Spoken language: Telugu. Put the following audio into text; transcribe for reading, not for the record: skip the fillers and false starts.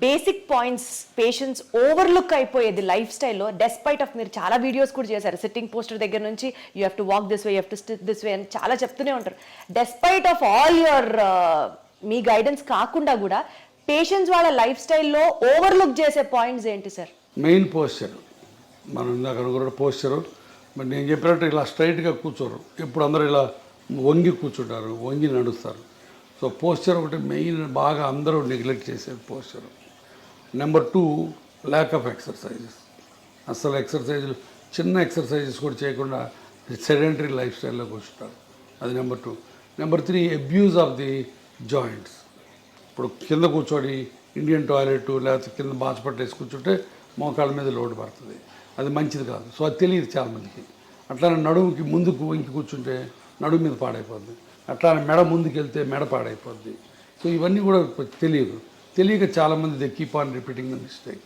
బేసిక్ పాయింట్స్ పేషెంట్స్ ఓవర్లుక్ అయిపోయేది లైఫ్ స్టైల్లో డెస్పైట్ ఆఫ్ మీరు చాలా వీడియోస్ కూడా చేశారు సిట్టింగ్ పోస్టర్ దగ్గర నుంచి you have to walk this way you have to SIT this way అని చాలా చెప్తూనే ఉంటారు despite of all your me guidance కాకుండా కూడా పేషెంట్స్ వాళ్ళ లైఫ్ స్టైల్లో ఓవర్లుక్ చేసే పాయింట్స్ ఏంటి సార్? మెయిన్ పోస్చర్, మనం ఇందాక అనుకున్న పోస్చరు. మరి నేను చెప్పినట్టు ఇలా స్ట్రైట్గా కూర్చోరు, ఎప్పుడు అందరూ ఇలా వంగి కూర్చుంటారు, వంగి నడుస్తారు. సో పోస్చర్ ఒకటి మెయిన్, బాగా అందరూ నెగ్లెక్ట్ చేసేది posture. Number 2, lack of exercises. అసలు ఎక్సర్సైజులు, చిన్న ఎక్సర్సైజెస్ కూడా చేయకుండా సెడెంటరీ లైఫ్ స్టైల్లో కూర్చుంటారు. అది number 2. Number 3, abuse of the joints. ఇప్పుడు కింద కూర్చొని ఇండియన్ టాయిలెట్ లేకపోతే కింద బాచపట్టు వేసి కూర్చుంటే మోకాళ్ళ మీద లోటు పడుతుంది, అది మంచిది కాదు. సో అది తెలియదు చాలామందికి. అట్లానే నడుముకి ముందుకు వంకి కూర్చుంటే నడుము మీద పాడైపోద్ది, అట్లానే మెడ ముందుకు వెళ్తే మెడ పాడైపోద్ది. సో ఇవన్నీ కూడా తెలియదు. తెలియక చాలామంది they keep on repeating the mistake.